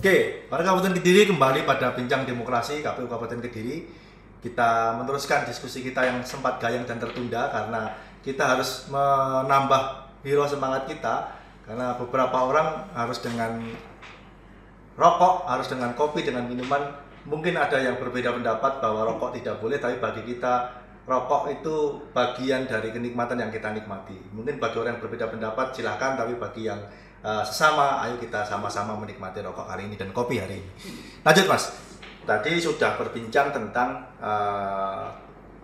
Oke, warga Kabupaten Kediri kembali pada Bincang Demokrasi KPU Kabupaten Kediri. Kita meneruskan diskusi kita yang sempat gayang dan tertunda karena kita harus menambah hero semangat kita. Karena beberapa orang harus dengan rokok, harus dengan kopi, dengan minuman. Mungkin ada yang berbeda pendapat bahwa rokok tidak boleh, tapi bagi kita rokok itu bagian dari kenikmatan yang kita nikmati. Mungkin bagi orang yang berbeda pendapat silakan, tapi bagi yang sesama, ayo kita sama-sama menikmati rokok hari ini dan kopi hari ini. Lanjut Mas, tadi sudah berbincang tentang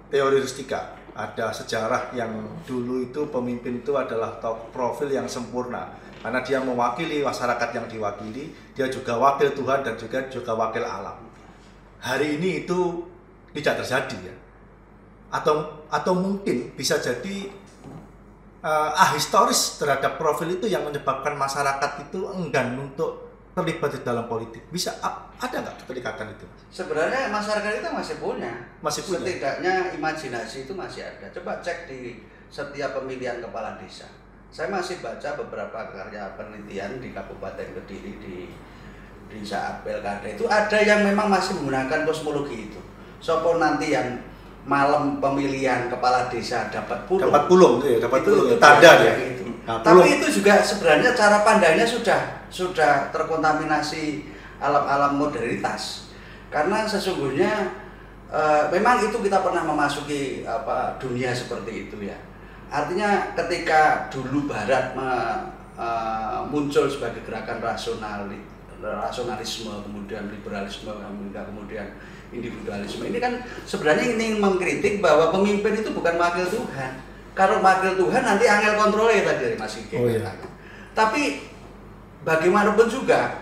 teori Rustika. Ada sejarah yang dulu itu pemimpin itu adalah profil yang sempurna karena dia mewakili masyarakat yang diwakili, dia juga wakil Tuhan dan juga wakil alam. Hari ini itu tidak terjadi ya, atau mungkin bisa jadi ahistoris terhadap profil itu yang menyebabkan masyarakat itu enggan untuk terlibat di dalam politik. Bisa ada nggak keterikatan itu? Sebenarnya masyarakat itu masih punya. Setidaknya imajinasi itu masih ada. Coba cek di setiap pemilihan kepala desa. Saya masih baca beberapa karya penelitian di Kabupaten Kediri di saat pilkada itu ada yang memang masih menggunakan kosmologi itu. Sopo nanti yang malam pemilihan kepala desa dapat pulung tanda ya. Itu. Tapi itu juga sebenarnya cara pandangnya sudah terkontaminasi alam-alam modernitas. Karena sesungguhnya memang itu kita pernah memasuki dunia seperti itu ya. Artinya ketika dulu Barat muncul sebagai gerakan rasionalisme, kemudian liberalisme, kemudian individualisme, ini kan sebenarnya ingin mengkritik bahwa pemimpin itu bukan wakil Tuhan. Kalau wakil Tuhan nanti angel kontrolnya tadi dari Mas Ike. Iya. Tapi bagaimanapun juga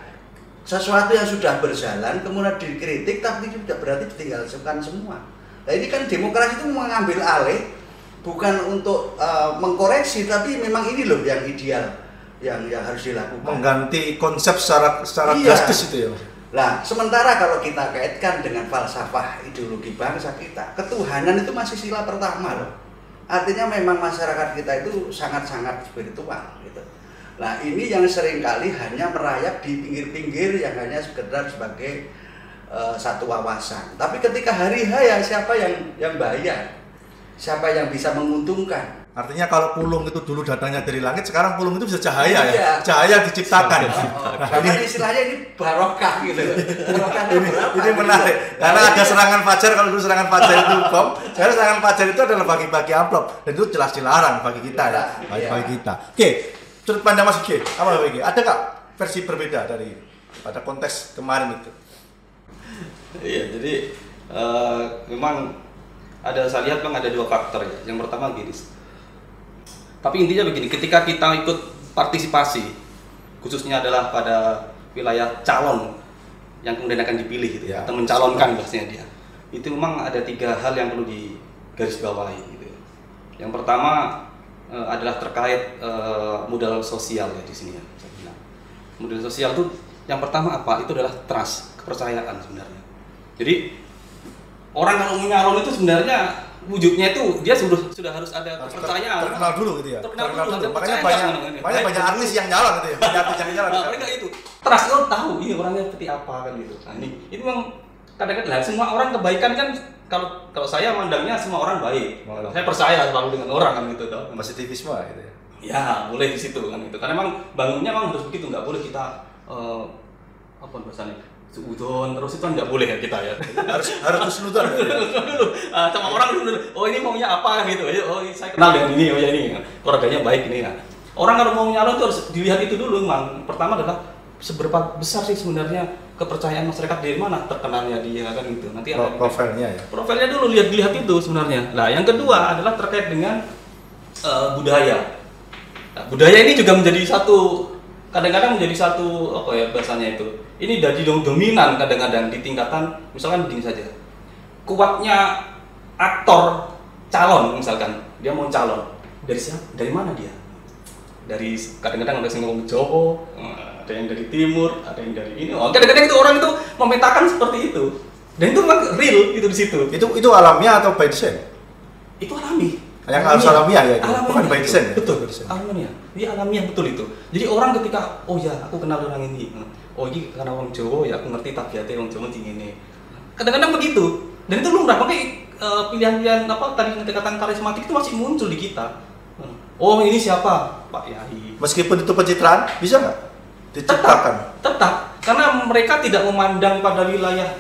sesuatu yang sudah berjalan kemudian dikritik tapi tidak berarti ditinggalkan semua. Nah ini kan demokrasi itu mengambil alih bukan untuk mengkoreksi, tapi memang ini loh yang ideal yang harus dilakukan. Mengganti konsep secara iya. drastis itu ya. Nah, sementara kalau kita kaitkan dengan falsafah ideologi bangsa kita, ketuhanan itu masih sila pertama loh. Artinya memang masyarakat kita itu sangat-sangat spiritual gitu. Nah, ini yang seringkali hanya merayap di pinggir-pinggir yang hanya sekedar sebagai satu wawasan. Tapi ketika hari H ya siapa yang bayar? Siapa yang bisa menguntungkan? Artinya kalau pulung itu dulu datangnya dari langit, sekarang pulung itu bisa cahaya ya, cahaya diciptakan. Karena istilahnya ini barokah gitu. Ini menarik, karena ada serangan fajar. Kalau dulu serangan fajar itu bom, sekarang serangan fajar itu adalah bagi-bagi amplop, dan itu jelas dilarang bagi kita ya, bagi kita. Oke, sudut pandang Mas Ike, apa Ike? Ada nggak versi berbeda dari pada konteks kemarin itu? Iya, jadi memang saya lihat memang ada dua faktor ya. Yang pertama gini. Tapi intinya begini, ketika kita ikut partisipasi, khususnya adalah pada wilayah calon yang kemudian akan dipilih gitu ya, atau mencalonkan bahasanya dia, itu memang ada tiga hal yang perlu digarisbawahi gitu. Yang pertama adalah terkait modal sosial ya di sini ya. Modal sosial itu yang pertama apa? Itu adalah trust, kepercayaan sebenarnya. Jadi orang kalau menyalon itu sebenarnya wujudnya itu dia sudah harus ada kepercayaan. Terkenal dulu gitu ya. Terkenal dulu. Makanya banyak artis yang nyalon gitu ya. Banyak artis yang nyalon. Mereka itu trust, lo tahu ini orangnya seperti apa kan gitu. Nah ini memang kadang-kadang semua orang kebaikan kan, kalau saya mandangnya semua orang baik. Saya percaya selalu dengan orang kan gitu toh. Positivisme gitu ya. Ya boleh di situ kan gitu. Karena memang bangunnya memang harus begitu, nggak boleh kita apa bahasanya? Suudon terus itu kan nggak boleh ya kita ya. harus kusnudon dulu. Sama orang dulu. Oh ini maunya apa gitu. Oh saya kenal dengan ini. Oh ya ini keluarganya baik ini. Orang kalau mau nyalon itu harus dilihat itu dulu. Mang. Pertama adalah seberapa besar sih sebenarnya kepercayaan masyarakat dari mana terkenalnya dia kan gitu. Nanti ada profilnya ya. Profilnya dulu lihat itu sebenarnya. Nah yang kedua adalah terkait dengan budaya. Nah, budaya ini juga menjadi kadang-kadang menjadi satu apa ya bahasanya itu. Ini jadi dominan kadang-kadang di tingkatan, misalkan begini saja. Kuatnya aktor calon misalkan, dia mau calon. Dari siapa? Dari mana dia? Dari kadang-kadang ada yang ngomong Jawa, ada yang dari timur, ada yang dari ini. Kadang-kadang itu orang itu memetakan seperti itu. Dan itu memang real itu di situ. Itu alamiah atau by design? Itu alami. Yang harus alamiah ya itu, Alamiah bukan by itu. design ya? Betul, By design. alamiah. Iya alamiah betul itu. Jadi orang ketika, oh ya aku kenal orang ini, oh ini karena orang Jawa ya aku ngerti tabiatnya orang Jawa ini. Kadang-kadang begitu. Dan itu lumrah, makanya pilihan-pilihan apa tadi yang dikatakan karismatik itu masih muncul di kita. Oh ini siapa? Pak Yai. Meskipun itu pencitraan, bisa nggak diciptakan? Tetap, karena mereka tidak memandang pada wilayah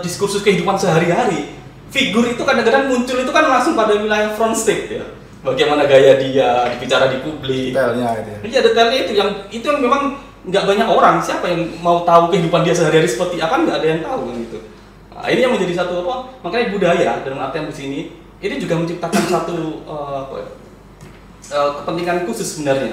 diskursus kehidupan sehari-hari. Figur itu kadang-kadang muncul itu kan langsung pada wilayah front stage ya. Bagaimana gaya dia bicara di publik. Detailnya itu ya. Iya detailnya itu yang memang nggak banyak orang. Siapa yang mau tahu kehidupan dia sehari-hari seperti apa? Nggak ada yang tahu kan gitu. Nah, ini yang menjadi satu apa? Makanya budaya dalam artian di sini ini juga menciptakan satu kepentingan khusus sebenarnya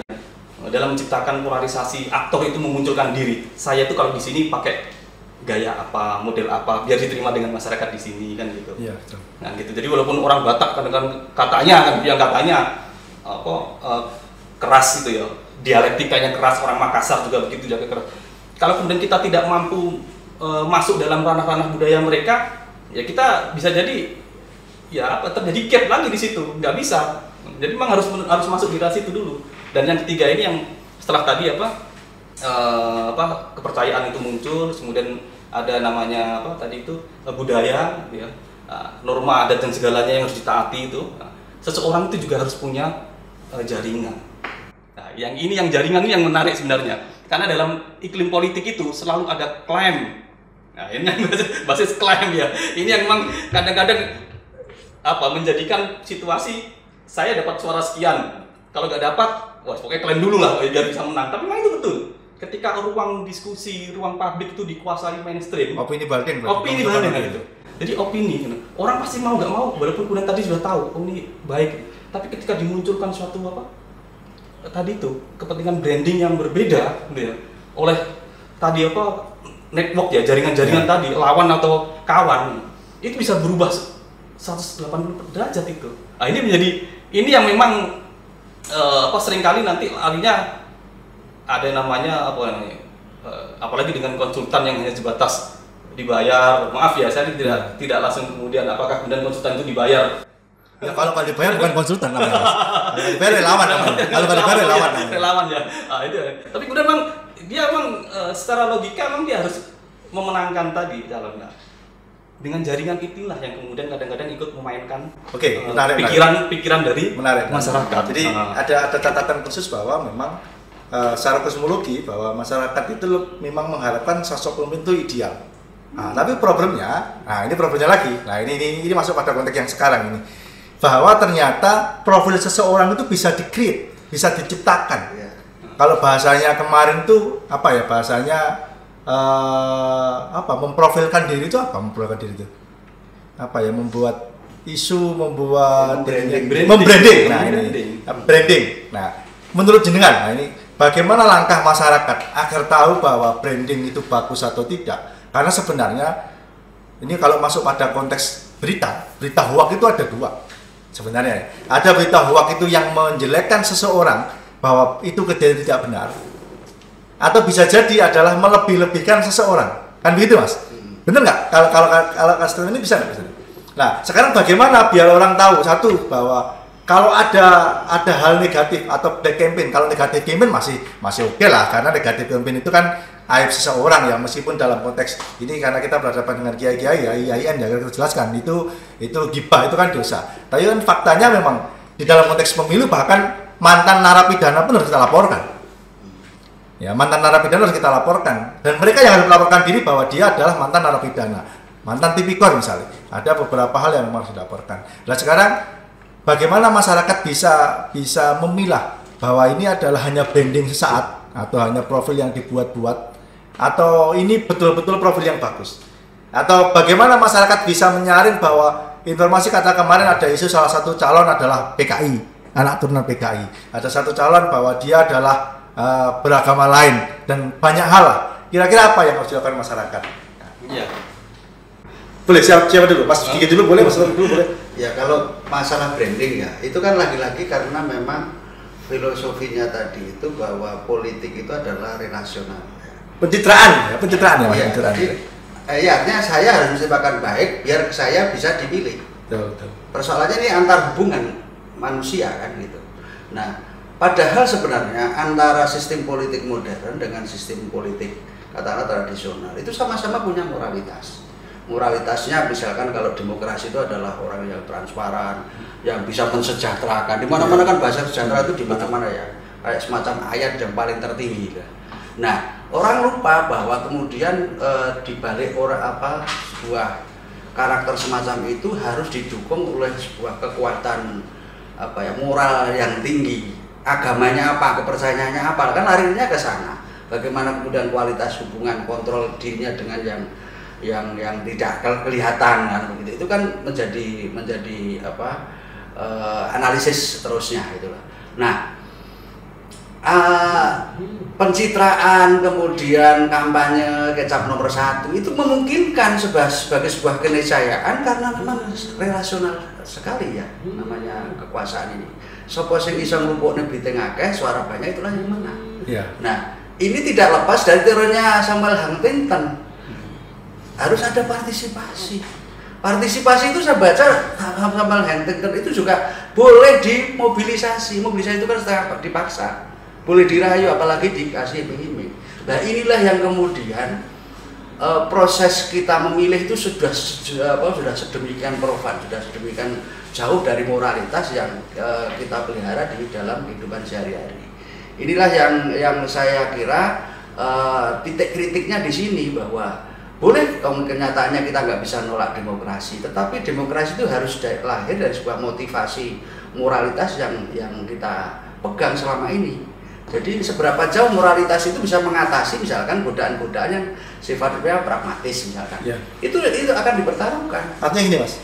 dalam menciptakan polarisasi. Aktor itu memunculkan diri. Saya tuh kalau di sini pakai gaya apa, model apa, biar diterima dengan masyarakat di sini kan gitu. Iya, betul. Nah gitu. Jadi walaupun orang Batak kadang-kadang katanya keras gitu ya, dialektikanya keras, orang Makassar juga begitu jaga keras. Kalau kemudian kita tidak mampu masuk dalam ranah-ranah budaya mereka, ya kita bisa jadi ya terjadi gap lagi di situ, nggak bisa. Jadi memang harus masuk di situ dulu. Dan yang ketiga ini yang setelah tadi kepercayaan itu muncul, kemudian ada namanya budaya, gitu ya, norma adat dan segalanya yang harus ditaati itu. Seseorang itu juga harus punya jaringan. Nah, yang jaringan ini yang menarik sebenarnya, karena dalam iklim politik itu selalu ada klaim. Nah, ini yang basis klaim ya. Ini yang memang kadang-kadang menjadikan situasi saya dapat suara sekian, kalau nggak dapat, wah pokoknya klaim dulu lah biar bisa menang. Tapi memang itu betul. Ketika ruang diskusi, ruang publik itu dikuasai mainstream, Opini banding. itu. Jadi opini, orang pasti mau nggak mau, walaupun kemudian tadi sudah tahu, oh ini baik. Tapi ketika dimunculkan suatu tadi itu kepentingan branding yang berbeda, gitu ya, oleh tadi network ya, jaringan-jaringan tadi, lawan atau kawan, itu bisa berubah 180 derajat itu. Nah, ini yang memang seringkali nanti artinya ada namanya apalagi dengan konsultan yang hanya sebatas dibayar. Maaf ya, saya tidak langsung kemudian apakah kemudian konsultan itu dibayar. Ya, kalau dibayar bukan konsultan namanya. Kalau dibayar relawan namanya. Kalau dibayar relawan namanya. Relawan ya. Nah, itu. Tapi kemudian dia secara logika dia harus memenangkan tadi calonnya. Dengan jaringan itulah yang kemudian kadang-kadang ikut memainkan pikiran dari masyarakat. Jadi ada catatan khusus bahwa memang secara kosmologi bahwa masyarakat itu memang mengharapkan sosok pemimpin itu ideal. Nah, tapi problemnya lagi. Nah, ini masuk pada konteks yang sekarang ini. Bahwa ternyata profil seseorang itu bisa di-create, bisa diciptakan. Ya. Kalau bahasanya kemarin tuh memprofilkan diri itu apa? Memprofilkan diri itu membuat isu, membuat membranding. Nah, ini branding. Nah, menurut jenengan, ini bagaimana langkah masyarakat agar tahu bahwa branding itu bagus atau tidak? Karena sebenarnya ini kalau masuk pada konteks berita hoak itu ada dua. Sebenarnya ada berita hoak itu yang menjelekkan seseorang bahwa itu kejadian tidak benar. Atau bisa jadi adalah melebih-lebihkan seseorang, kan begitu mas? Bener nggak? Kalau custom ini bisa nggak? Nah sekarang bagaimana biar orang tahu satu bahwa kalau ada hal negatif atau black campaign, kalau negatif campaign masih oke lah, karena negatif campaign itu kan aib seseorang ya, meskipun dalam konteks ini karena kita berhadapan dengan kiai-kiai ya IAIN ya kita jelaskan itu gibah itu kan dosa. Tapi kan faktanya memang di dalam konteks pemilu bahkan mantan narapidana pun harus kita laporkan. Ya, mantan narapidana harus kita laporkan, dan mereka yang harus melaporkan diri bahwa dia adalah mantan narapidana, mantan tipikor misalnya. Ada beberapa hal yang harus dilaporkan. Nah sekarang bagaimana masyarakat bisa memilah bahwa ini adalah hanya branding sesaat atau hanya profil yang dibuat-buat atau ini betul-betul profil yang bagus? Atau bagaimana masyarakat bisa menyaring bahwa informasi kata kemarin ada isu salah satu calon adalah PKI, anak turunan PKI. Ada satu calon bahwa dia adalah beragama lain dan banyak hal lah. Kira-kira apa yang harus dilakukan masyarakat? Iya. Boleh siapa dulu? Mas Gigi dulu boleh, Mas dulu boleh. Ya kalau masalah branding ya, itu kan lagi-lagi karena memang filosofinya tadi itu bahwa politik itu adalah relasional. Pencitraan ya Mas. Ya, jadi artinya saya harus menciptakan baik biar saya bisa dipilih. Betul. Persoalannya ini antar hubungan manusia kan gitu. Nah, padahal sebenarnya antara sistem politik modern dengan sistem politik katakanlah tradisional itu sama-sama punya moralitas. Moralitasnya misalkan kalau demokrasi itu adalah orang yang transparan, yang bisa mensejahterakan. Di mana-mana kan bahasa sejahtera itu di mana-mana ya, kayak semacam ayat yang paling tertinggi. Nah, orang lupa bahwa kemudian di balik sebuah karakter semacam itu harus didukung oleh sebuah kekuatan moral yang tinggi. Agamanya apa, kepercayaannya apa, kan larinya ke sana. Bagaimana kemudian kualitas hubungan kontrol dirinya dengan yang tidak kelihatan kan begitu, itu kan menjadi analisis terusnya gitu loh. Nah, pencitraan kemudian kampanye kecap nomor 1 itu memungkinkan sebagai sebuah keniscayaan karena memang relasional sekali ya namanya kekuasaan ini. Sopo sing iso nglumpukne bliting akeh suara banyak itulah yang menang. Yeah. Nah, ini tidak lepas dari teorinya Samuel Huntington. Harus ada partisipasi. Partisipasi itu saya baca Samuel Huntington itu juga boleh dimobilisasi. Mobilisasi itu kan setengah dipaksa. Boleh dirayu apalagi dikasih iming-iming. Nah, inilah yang kemudian proses kita memilih itu sudah sedemikian profan, sudah sedemikian jauh dari moralitas yang kita pelihara di dalam kehidupan sehari-hari. Inilah yang saya kira titik kritiknya di sini, bahwa boleh kenyataannya kita nggak bisa nolak demokrasi, tetapi demokrasi itu harus lahir dari sebuah motivasi moralitas yang kita pegang selama ini. Jadi seberapa jauh moralitas itu bisa mengatasi misalkan godaan-godaan yang sifatnya pragmatis misalkan. Ya. Itu akan dipertaruhkan. Artinya gini Mas,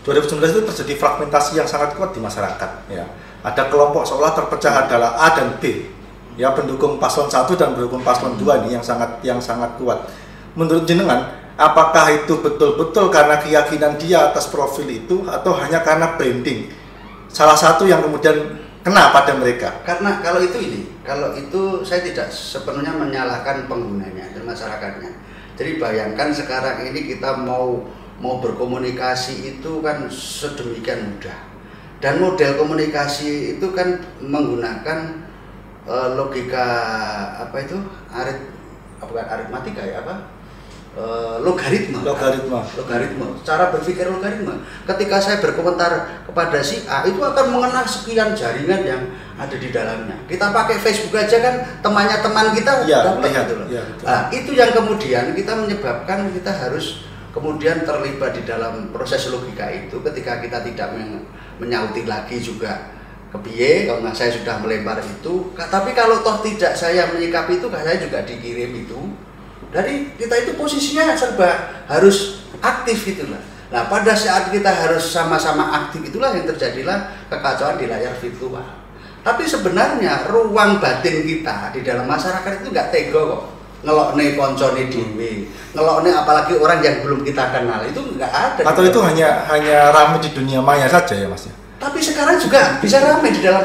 2019 itu terjadi fragmentasi yang sangat kuat di masyarakat. Ya. Ada kelompok seolah terpecah adalah A dan B. Ya, pendukung paslon 1 dan pendukung paslon 2 ini yang sangat kuat. Menurut jenengan, apakah itu betul-betul karena keyakinan dia atas profil itu atau hanya karena branding? Salah satu yang kemudian kena pada mereka. Karena kalau itu saya tidak sepenuhnya menyalahkan penggunanya dan masyarakatnya. Jadi bayangkan sekarang ini kita mau berkomunikasi itu kan sedemikian mudah. Dan model komunikasi itu kan menggunakan logika aritmatika ya logaritma. Cara berpikir logaritma. Ketika saya berkomentar kepada si A, itu akan mengenal sekian jaringan yang ada di dalamnya. Kita pakai Facebook aja kan, temannya teman kita dapat gitu loh. Ya, nah, itu yang kemudian kita menyebabkan kita harus kemudian terlibat di dalam proses logika itu. Ketika kita tidak menyauti lagi juga kepiye, kalau nggak saya sudah melempar itu. Tapi kalau toh tidak saya menyikapi itu, saya juga dikirim itu. Dari kita itu posisinya serba harus aktif itulah. Nah, pada saat kita harus sama-sama aktif itulah yang terjadilah kekacauan di layar virtual. Tapi sebenarnya ruang batin kita di dalam masyarakat itu nggak tega kok. Ngelokne koncone dhewe, ngelokne apalagi orang yang belum kita kenal, itu nggak ada. Atau itu hanya ramai di dunia maya saja ya Mas ya? Tapi sekarang juga bisa ramai di dalam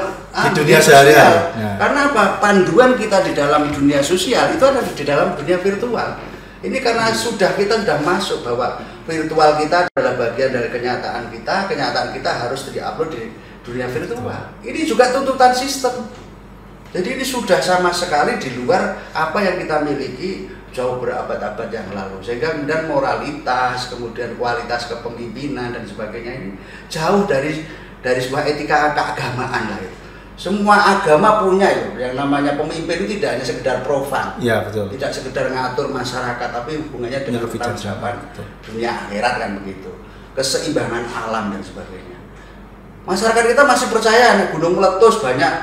dunia sehari-hari. Ya. Karena apa? Panduan kita di dalam dunia sosial itu ada di dalam dunia virtual. Ini karena kita sudah masuk bahwa virtual kita adalah bagian dari kenyataan kita harus di-upload di dunia virtual. Ini juga tuntutan sistem. Jadi ini sudah sama sekali di luar apa yang kita miliki jauh berabad-abad yang lalu. Sehingga kemudian moralitas, kemudian kualitas kepemimpinan dan sebagainya ini jauh dari sebuah etika keagamaan lah itu. Semua agama punya itu, yang namanya pemimpin itu tidak hanya sekedar profan, ya, betul. Tidak sekedar ngatur masyarakat, tapi hubungannya dengan pertanggungjawaban dunia akhirat kan begitu, keseimbangan alam dan sebagainya. Masyarakat kita masih percaya gunung meletus banyak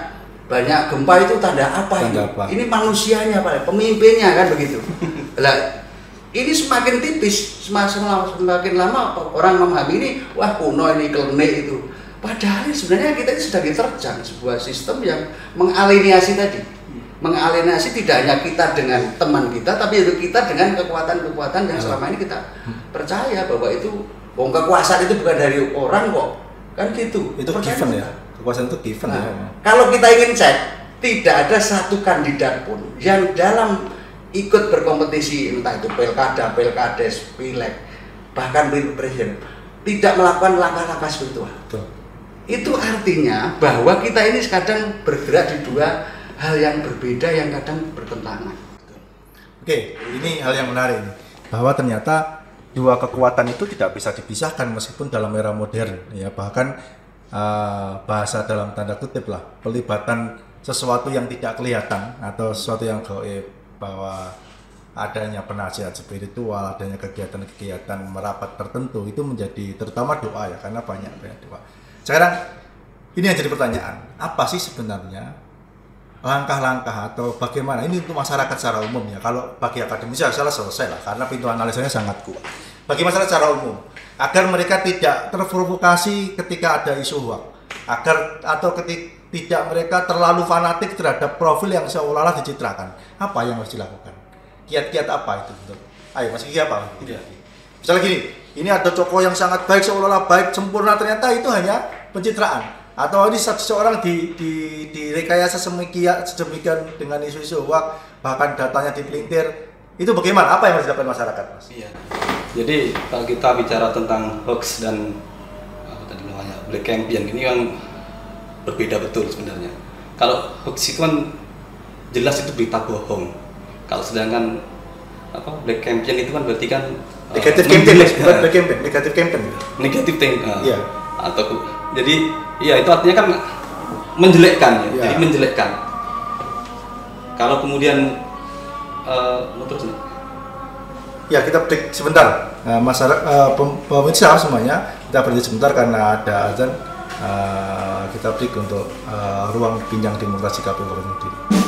gempa itu tanda apa ini? Ini manusianya Pak, pemimpinnya kan begitu. Lah, ini semakin tipis, semakin lama orang memahami ini, wah kuno ini klenik itu. Padahal sebenarnya kita ini sudah diterjang sebuah sistem yang mengalienasi tadi. Mengalienasi tidak hanya kita dengan teman kita, tapi itu kita dengan kekuatan-kekuatan yang selama ini kita percaya bahwa itu kekuasaan itu bukan dari orang kok. Kan gitu. Itu given ya. Kekuasaan itu given ya. Kalau kita ingin cek, tidak ada satu kandidat pun yang dalam ikut berkompetisi, entah itu pilkada, pilkades, pileg, bahkan presiden, tidak melakukan langkah-langkah spiritual. Itu artinya bahwa kita ini kadang bergerak di dua hal yang berbeda yang kadang bertentangan. Oke, ini hal yang menarik ini. Bahwa ternyata dua kekuatan itu tidak bisa dipisahkan meskipun dalam era modern ya, bahkan bahasa dalam tanda kutip lah, pelibatan sesuatu yang tidak kelihatan atau sesuatu yang gaib, bahwa adanya penasihat spiritual, adanya kegiatan-kegiatan merapat tertentu itu menjadi terutama doa ya, karena banyak doa. Sekarang ini yang jadi pertanyaan, apa sih sebenarnya langkah-langkah atau bagaimana ini untuk masyarakat secara umum ya? Kalau bagi akademisi salah selesai lah karena pintu analisanya sangat kuat. Bagi masyarakat secara umum agar mereka tidak terprovokasi ketika ada isu hoax, agar atau tidak mereka terlalu fanatik terhadap profil yang seolah-olah dicitrakan, apa yang harus dilakukan? Kiat-kiat apa itu? Betul. Ayo Mas Kiki apa? Ya. Misalnya gini, ini ada tokoh yang sangat baik seolah-olah baik sempurna, ternyata itu hanya pencitraan. Atau ini seseorang direkayasa sedemikian dengan isu-isu hoax, bahkan datanya dipelintir. Itu bagaimana? Apa yang harus dilakukan masyarakat, Mas? Iya. Jadi kalau kita bicara tentang hoax dan apa tadi namanya black campaign, ini yang berbeda betul sebenarnya. Kalau hoax itu kan jelas itu berita bohong. Kalau sedangkan apa black campaign itu kan berarti kan negatif campaign, bukan black campaign, negatif campaign. Negatif thing. Iya. Atau jadi iya itu artinya kan menjelekkan ya. Iya. Jadi menjelekkan. Kalau kemudian terus Ya, kita break sebentar. Masyarakat pemirsa semuanya, kita berhenti sebentar karena ada azan. Kita break untuk ruang bincang demokrasi KPU Kabupaten Kediri.